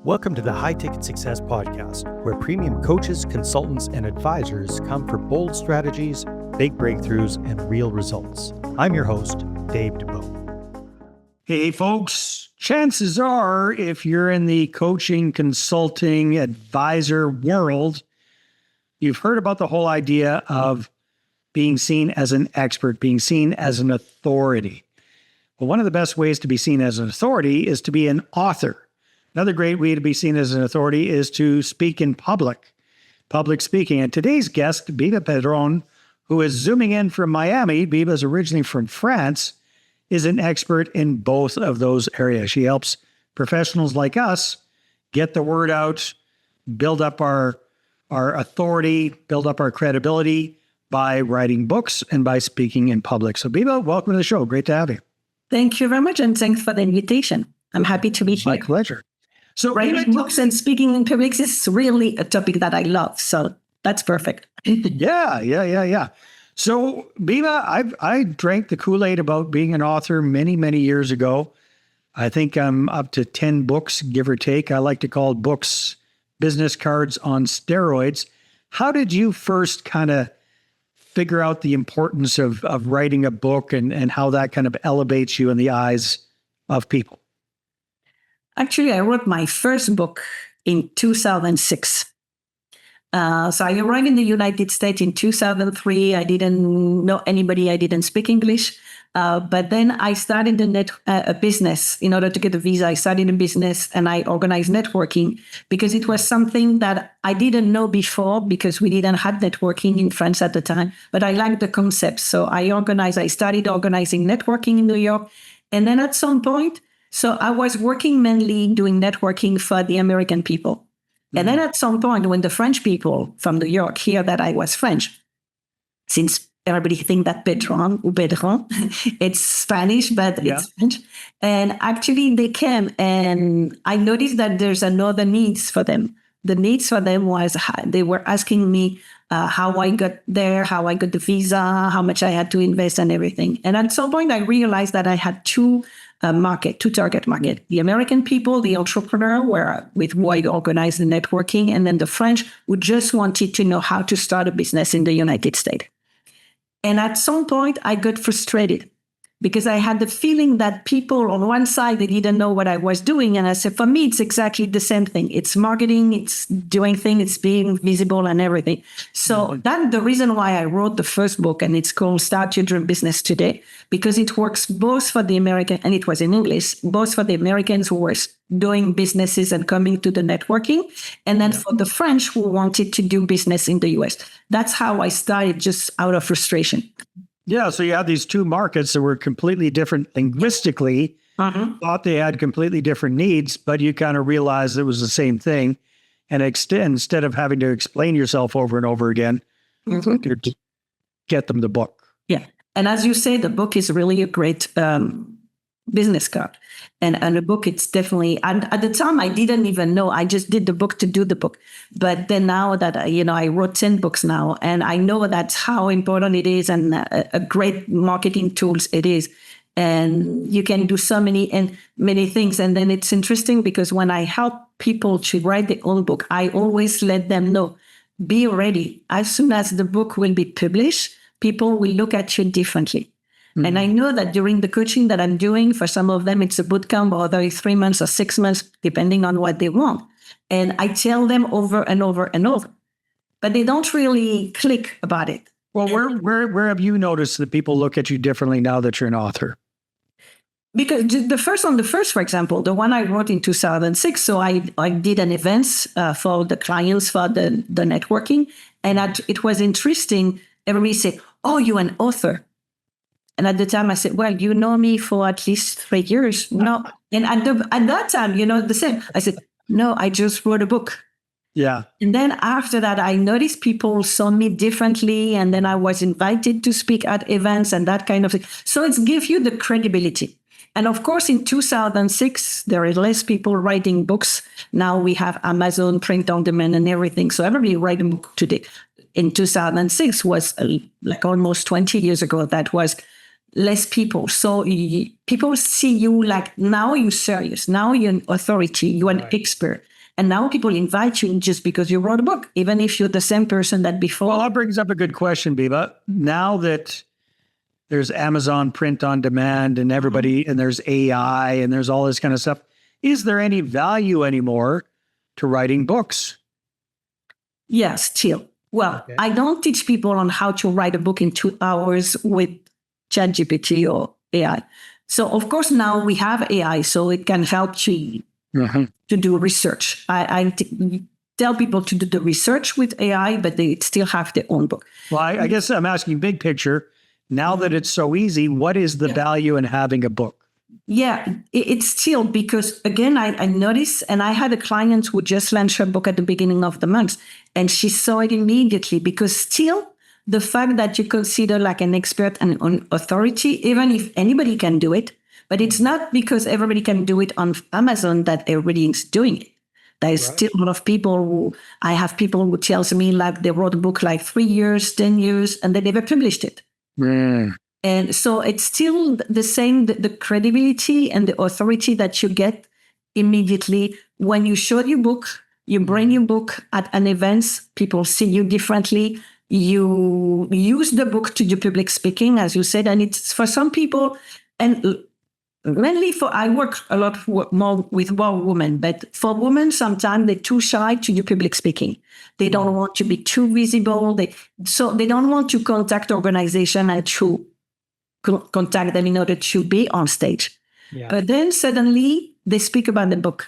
Welcome to the High Ticket Success Podcast, where premium coaches, consultants, and advisors come for bold strategies, big breakthroughs, and real results. I'm your host, Dave Dubeau. Hey, folks. Chances are, if you're in the coaching, consulting, advisor world, you've heard about the whole idea of being seen as an expert, being seen as an authority. Well, one of the best ways to be seen as an authority is to be an author. Another great way to be seen as an authority is to speak in public speaking. And today's guest, Biba Pedron, who is zooming in from Miami, Biba is originally from France, is an expert in both of those areas. She helps professionals like us get the word out, build up our authority, build up our credibility by writing books and by speaking in public. So Biba, welcome to the show. Great to have you. Thank you very much, and thanks for the invitation. I'm happy to be here. My pleasure. So writing books and speaking in public is really a topic that I love, so that's perfect. Yeah. So Biba, I drank the Kool-Aid about being an author many, many years ago. I think I'm up to 10 books, give or take. I like to call books business cards on steroids. How did you first kind of figure out the importance of writing a book and how that kind of elevates you in the eyes of people? Actually, I wrote my first book in 2006. So I arrived in the United States in 2003. I didn't know anybody. I didn't speak English. But then I started a business. In order to get a visa, I started a business and I organized networking because it was something that I didn't know before because we didn't have networking in France at the time. But I liked the concept. So I started organizing networking in New York. And then at some point, so I was working mainly doing networking for the American people. Mm-hmm. And then at some point, when the French people from New York hear that I was French, since everybody think that Pedron, it's Spanish, but it's French. And actually they came and I noticed that there's another needs for them. The needs for them was they were asking me how I got there, how I got the visa, how much I had to invest and everything. And at some point I realized that I had two target market. The American people, the entrepreneur, with who I organized the networking, and then the French who just wanted to know how to start a business in the United States. And at some point, I got frustrated because I had the feeling that people on one side, they didn't know what I was doing. And I said, for me, it's exactly the same thing. It's marketing, it's doing things, it's being visible and everything. So that's the reason why I wrote the first book, and it's called Start Your Dream Business Today, because it works both for the American, and it was in English, both for the Americans who were doing businesses and coming to the networking, and then for the French who wanted to do business in the US. That's how I started, just out of frustration. Yeah, so you had these two markets that were completely different linguistically, thought they had completely different needs, but you kind of realized it was the same thing. And instead of having to explain yourself over and over again, get them the book. Yeah. And as you say, the book is really a great business card. And the book, it's definitely, and at the time I didn't even know, I just did the book to do the book. But then now that, I wrote 10 books now, and I know that's how important it is and a great marketing tools it is. And you can do so many things. And then it's interesting because when I help people to write their own book, I always let them know, be ready. As soon as the book will be published, people will look at you differently. And I know that during the coaching that I'm doing, for some of them, it's a boot camp, or other 3 months or 6 months, depending on what they want. And I tell them over and over and over, but they don't really click about it. Well, where have you noticed that people look at you differently now that you're an author? Because the first, for example, the one I wrote in 2006, so I did an event for the clients for the networking. And it was interesting. Everybody said, oh, you're an author. And at the time I said, well, you know me for at least 3 years. No. And at that time, the same. I said, no, I just wrote a book. Yeah. And then after that, I noticed people saw me differently. And then I was invited to speak at events and that kind of thing. So it gives you the credibility. And of course, in 2006, there are less people writing books. Now we have Amazon, print on demand and everything. So everybody writes a book today. In 2006 was like almost 20 years ago. That was less people. So people see you like, now you're serious. Now you're an authority. You're an expert. And now people invite you just because you wrote a book, even if you're the same person that before. Well, that brings up a good question, Biba. Now that there's Amazon print on demand and everybody, and there's AI and there's all this kind of stuff, is there any value anymore to writing books? Yes, still. Well, I don't teach people on how to write a book in 2 hours with ChatGPT or AI. So, of course, now we have AI, so it can help you to do research. I tell people to do the research with AI, but they still have their own book. Well, I guess I'm asking big picture. Now that it's so easy, what is the value in having a book? Yeah, it's still because, again, I noticed, and I had a client who just launched her book at the beginning of the month, and she saw it immediately because still the fact that you consider like an expert and an authority, even if anybody can do it, but it's not because everybody can do it on Amazon that everybody is doing it. There's still a lot of people I have people who tells me like they wrote a book like 3 years, 10 years, and they never published it. And so it's still the same, the credibility and the authority that you get immediately when you show your book, you bring your book at an event, people see you differently. You use the book to do public speaking, as you said, and it's for some people, and mainly I work a lot more with women, but for women, sometimes they're too shy to do public speaking. They don't want to be too visible. So they don't want to contact organization and to contact them in order to be on stage. But then suddenly they speak about the book.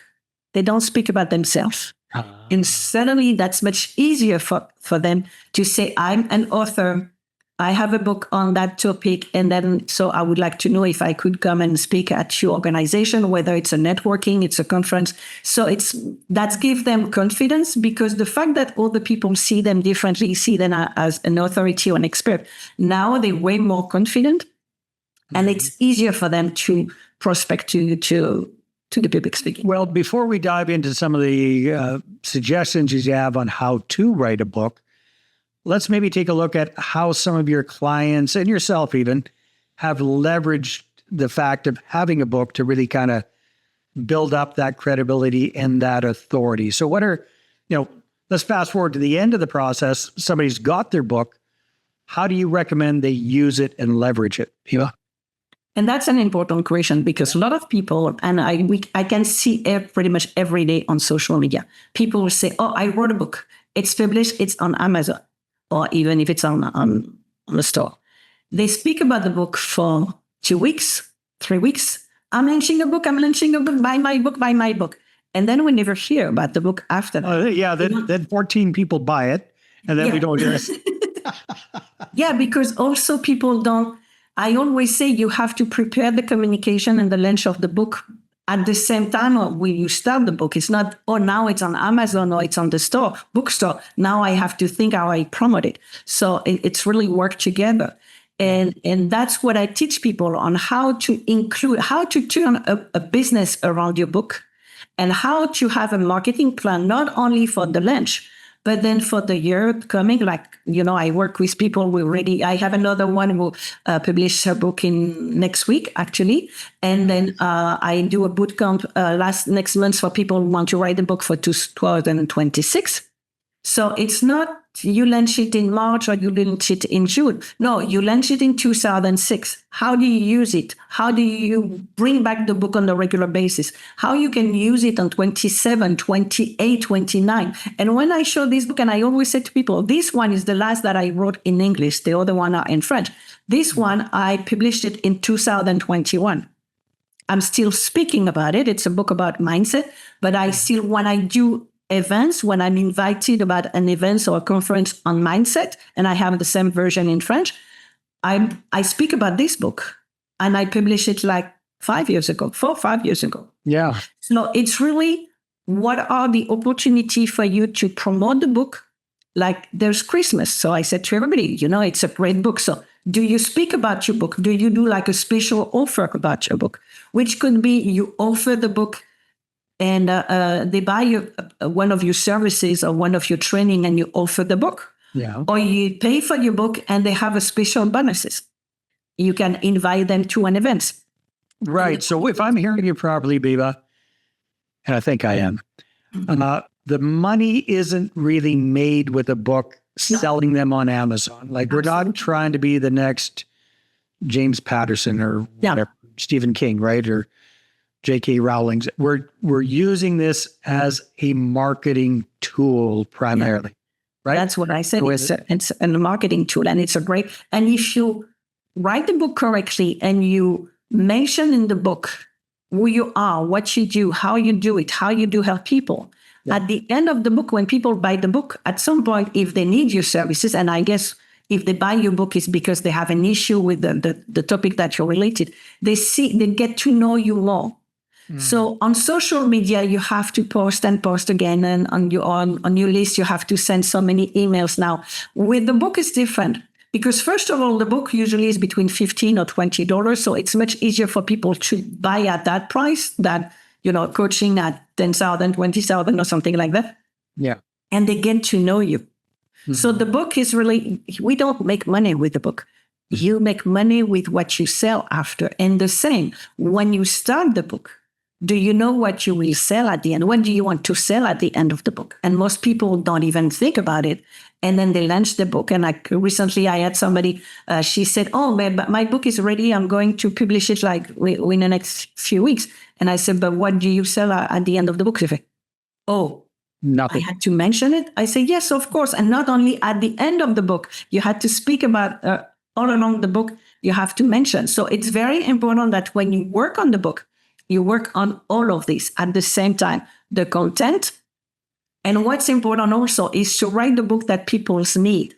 They don't speak about themselves. And suddenly that's much easier for them to say, I'm an author. I have a book on that topic. And then, so I would like to know if I could come and speak at your organization, whether it's a networking, it's a conference. So that gives them confidence because the fact that other people see them differently, see them as an authority or an expert, now they're way more confident. And it's easier for them to prospect to the public speaking. Well, before we dive into some of the suggestions you have on how to write a book, let's maybe take a look at how some of your clients and yourself even have leveraged the fact of having a book to really kind of build up that credibility and that authority. So what are, let's fast forward to the end of the process. Somebody's got their book. How do you recommend they use it and leverage it, Biba? And that's an important question because a lot of people, and I can see pretty much every day on social media, people will say, oh, I wrote a book. It's published. It's on Amazon, or even if it's on the store. They speak about the book for 2 weeks, 3 weeks. I'm launching a book. Buy my book. And then we never hear about the book after that. Then 14 people buy it, and then we don't hear it. Yeah, because also people don't. I always say you have to prepare the communication and the launch of the book at the same time when you start the book. It's not, oh, now it's on Amazon or it's on the bookstore. Now I have to think how I promote it. So it's really work together. And that's what I teach people on how to turn a business around your book and how to have a marketing plan, not only for the launch, but then for the year coming, like, I work with people I have another one who published her book in next week, actually. And then I do a boot camp next month for people who want to write a book for 2026. So it's not you launch it in March or you launch it in June. No, you launch it in 2006. How do you use it? How do you bring back the book on a regular basis? How you can use it on 27, 28, 29. And when I show this book, and I always say to people, this one is the last that I wrote in English. The other one are in French. This one, I published it in 2021. I'm still speaking about it. It's a book about mindset, but when I do events, when I'm invited about an event or a conference on mindset, and I have the same version in French, I speak about this book and I publish it like 5 years ago, 4 or 5 years ago. Yeah. So it's really, what are the opportunity for you to promote the book? Like there's Christmas. So I said to everybody, it's a great book. So do you speak about your book? Do you do like a special offer about your book? Which could be you offer the book and they buy one of your services or one of your training and you offer the book. Yeah. Or you pay for your book and they have a special bonuses. You can invite them to an event. Right. So if I'm hearing you properly, Biba, and I think I am, the money isn't really made with a book selling them on Amazon. Like we're not trying to be the next James Patterson or whatever, Stephen King, right? Or J.K. Rowling's. We're using this as a marketing tool primarily, right? That's what I said. It's a marketing tool, and it's a great. And if you write the book correctly and you mention in the book who you are, what you do, how you do it, how you do help people. Yeah. At the end of the book, when people buy the book, at some point, if they need your services, and I guess if they buy your book, it's because they have an issue with the topic that you're related, they get to know you more. So on social media, you have to post and post again. And on your list, you have to send so many emails now. With the book, it's different. Because first of all, the book usually is between $15 or $20. So it's much easier for people to buy at that price than, coaching at $10,000, $20,000 or something like that. Yeah. And they get to know you. Mm-hmm. So the book is really, we don't make money with the book. You make money with what you sell after. And the same, when you start the book, do you know what you will sell at the end? What do you want to sell at the end of the book? And most people don't even think about it. And then they launch the book. And recently I had somebody, she said, oh, my book is ready. I'm going to publish it in the next few weeks. And I said, but what do you sell at the end of the book? She said, oh, nothing. I had to mention it. I said, yes, of course. And not only at the end of the book, you had to speak about all along the book, you have to mention. So it's very important that when you work on the book, you work on all of this at the same time, the content. And what's important also is to write the book that people needs,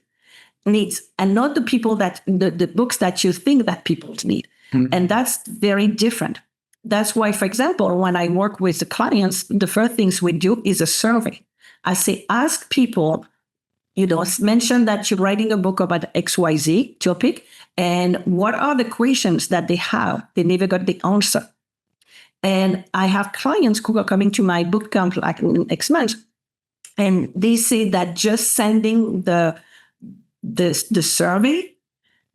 and not the books that you think that people need. Mm-hmm. And that's very different. That's why, for example, when I work with the clients, the first things we do is a survey. I say, ask people, mention that you're writing a book about XYZ topic, and what are the questions that they have? They never got the answer. And I have clients who are coming to my boot camp like next month, and they say that just sending the survey,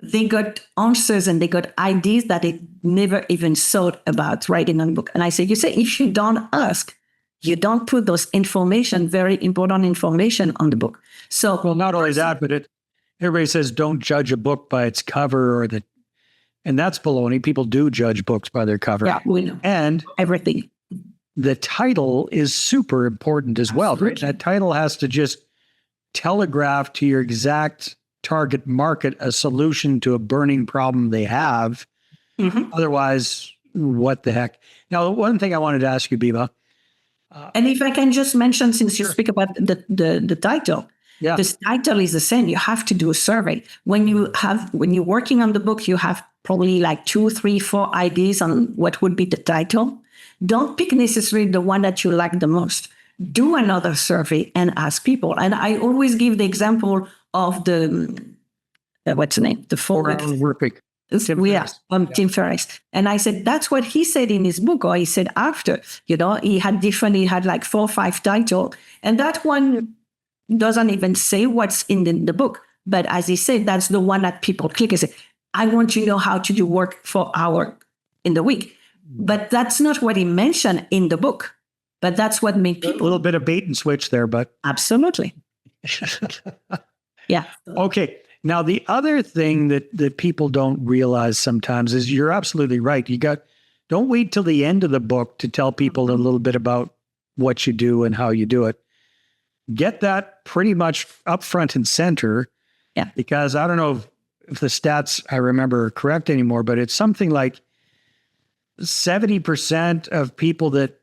they got answers and they got ideas that they never even thought about writing on a book. And I say, if you don't ask, you don't put those very important information on the book. So, well, not only that, but everybody says don't judge a book by its cover and that's baloney. People do judge books by their cover. Yeah, we know. And everything. The title is super important as well. Right? That title has to just telegraph to your exact target market a solution to a burning problem they have. Mm-hmm. Otherwise, what the heck? Now, one thing I wanted to ask you, Biba. And if I can just mention, since you speak about the title, this title is the same. You have to do a survey. When you're working on the book, you have probably like 2, 3, 4 ideas on what would be the title. Don't pick necessarily the one that you like the most. Do another survey and ask people. And I always give the example of the, what's the name? The 4-hour work week. Tim Ferriss. And I said, that's what he said in his book, or he said after, he had like 4 or 5 titles. And that one doesn't even say what's in the book. But as he said, that's the one that people click and say, I want to know how to do work 4 hours in the week. But that's not what he mentioned in the book. But that's what made people... A little bit of bait and switch there, but... Absolutely. Yeah. Okay. Now, the other thing that people don't realize sometimes is you're absolutely right. Don't wait till the end of the book to tell people a little bit about what you do and how you do it. Get that pretty much up front and center. Yeah. Because I don't know if the stats I remember are correct anymore, but it's something like 70% of people that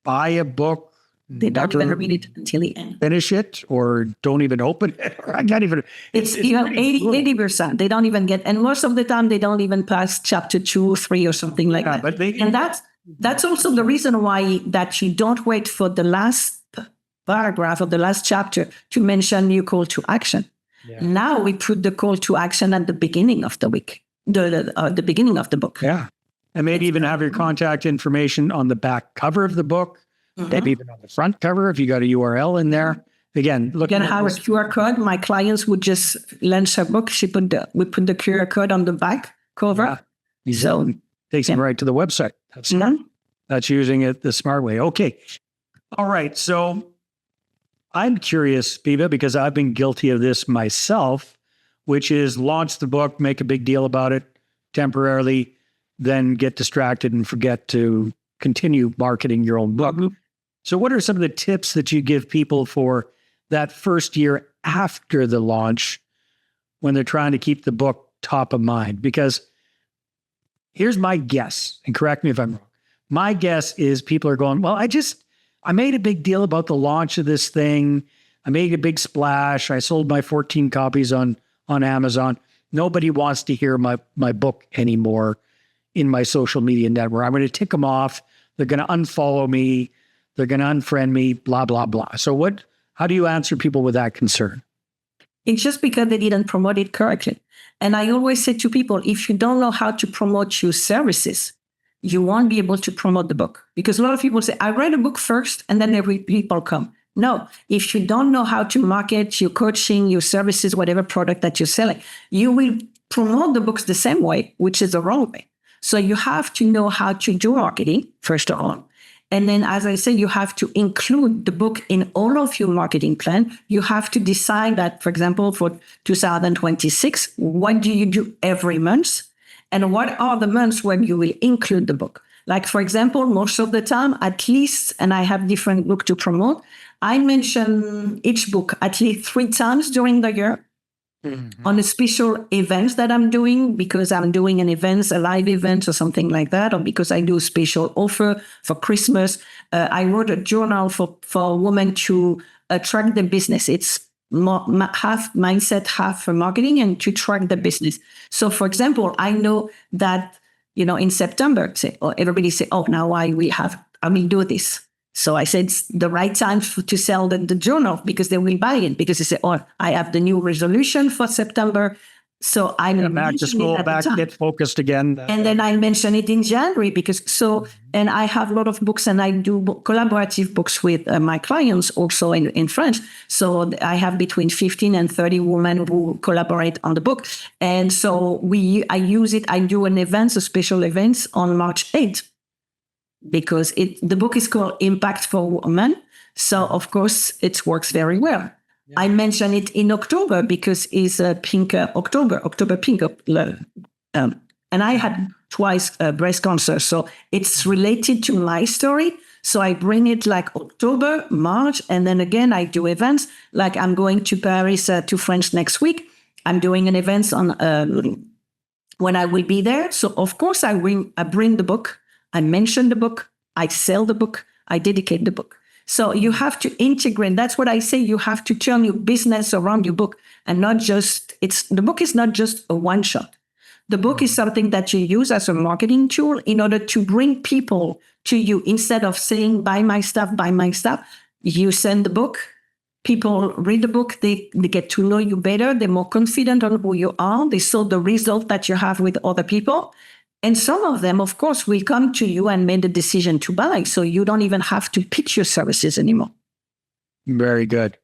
buy a book, they don't even read it until the end. Finish it or don't even open it. Or I can't even. It's 80%. They don't even get, and most of the time they don't even pass chapter 2, 3 or something like that. But and that's also the reason why that you don't wait for the last paragraph of the last chapter to mention your call to action. Yeah. Now we put the call to action at the beginning of the week, the beginning of the book. Yeah. And maybe even have your contact information on the back cover of the book. Mm-hmm. Maybe even on the front cover if you got a URL in there. Again, look. You can have a QR code. My clients would just launch a book. We put the QR code on the back cover. Yeah. So takes them right to the website. That's using it the smart way. Okay. All right. So I'm curious, Biba, because I've been guilty of this myself, which is launch the book, make a big deal about it temporarily, then get distracted and forget to continue marketing your own book. So what are some of the tips that you give people for that first year after the launch when they're trying to keep the book top of mind? Because here's my guess, and correct me if I'm wrong. My guess is people are going, well, I made a big deal about the launch of this thing. I made a big splash. I sold my 14 copies on Amazon. Nobody wants to hear my book anymore in my social media network. I'm going to tick them off. They're going to unfollow me. They're going to unfriend me, blah, blah, blah. So how do you answer people with that concern? It's just because they didn't promote it correctly. And I always say to people, if you don't know how to promote your services, you won't be able to promote the book. Because a lot of people say, I read a book first and then every people come. No, if you don't know how to market your coaching, your services, whatever product that you're selling, you will promote the books the same way, which is the wrong way. So you have to know how to do marketing, first of all. And then, as I said, you have to include the book in all of your marketing plan. You have to decide that, for example, for 2026, what do you do every month? And what are the months when you will include the book? Like, for example, most of the time, at least, and I have different book to promote, I mention each book at least 3 times during the year on a special event that I'm doing, because I'm doing an event, a live event or something like that, or because I do a special offer for Christmas. I wrote a journal for women to track the business. It's half mindset, half marketing, and to track the business. So, for example, I know that, in September, everybody say, oh, now I will do this. So I said it's the right time to sell the journal, because they will buy it, because they say, oh, I have the new resolution for September. So I'm back to school, get focused again. And then I mention it in January and I have a lot of books, and I do collaborative books with my clients also in French. So I have between 15 and 30 women who collaborate on the book. And so I use it. I do a special event on March 8th, because the book is called Impact for Women. So of course it works very well. Yeah. I mention it in October because it's a pink October pink. And I had twice breast cancer. So it's related to my story. So I bring it like October, March, and then again, I do events. Like I'm going to Paris to France next week. I'm doing an event on when I will be there. So of course I bring the book. I mention the book, I sell the book, I dedicate the book. So you have to integrate. That's what I say. You have to turn your business around your book, and not just, the book is not just a one shot. The book is something that you use as a marketing tool in order to bring people to you. Instead of saying, buy my stuff, you send the book. People read the book, they get to know you better. They're more confident on who you are. They saw the result that you have with other people. And some of them, of course, will come to you and make the decision to buy. So you don't even have to pitch your services anymore. Very good.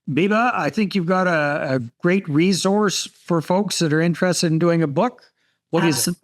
Biba, I think you've got a great resource for folks that are interested in doing a book. What is it?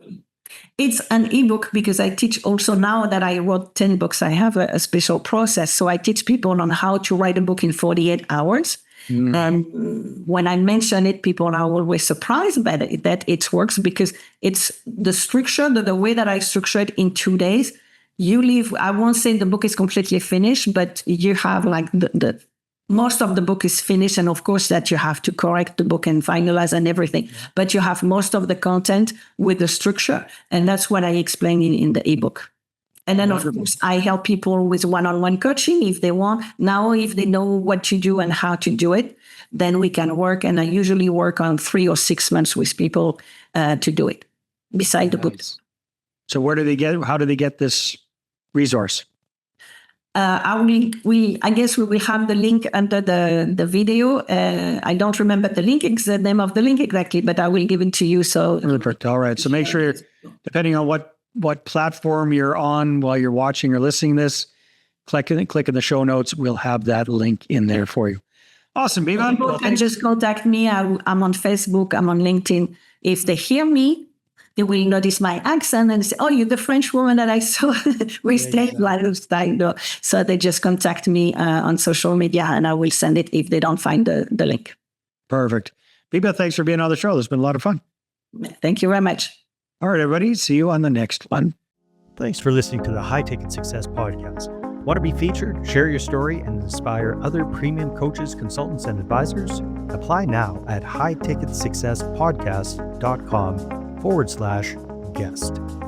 It's an ebook, because I teach also, now that I wrote 10 books, I have a special process. So I teach people on how to write a book in 48 hours. And when I mention it, people are always surprised by that it works, because it's the structure, the way that I structure it in 2 days. You leave, I won't say the book is completely finished, but you have like the most of the book is finished. And of course that you have to correct the book and finalize and everything, but you have most of the content with the structure. And that's what I explain in the ebook. And then, of course, I help people with one-on-one coaching if they want. Now, if they know what to do and how to do it, then we can work. And I usually work on 3 or 6 months with people to do it, beside the books. So how do they get this resource? I guess we will have the link under the video. I don't remember the name of the link exactly, but I will give it to you. So perfect. All right. So make sure, depending on what platform you're on while you're watching or listening to this, click in the show notes. We'll have that link in there for you. Awesome, Biba. And just contact me. I'm on Facebook. I'm on LinkedIn. If they hear me, they will notice my accent and say, "Oh, you're the French woman that I saw with last time." No. So they just contact me on social media, and I will send it if they don't find the link. Perfect. Biba, thanks for being on the show. It's been a lot of fun. Thank you very much. All right, everybody. See you on the next one. Thanks for listening to the High Ticket Success Podcast. Want to be featured? Share your story and inspire other premium coaches, consultants, and advisors? Apply now at highticketsuccesspodcast.com/guest.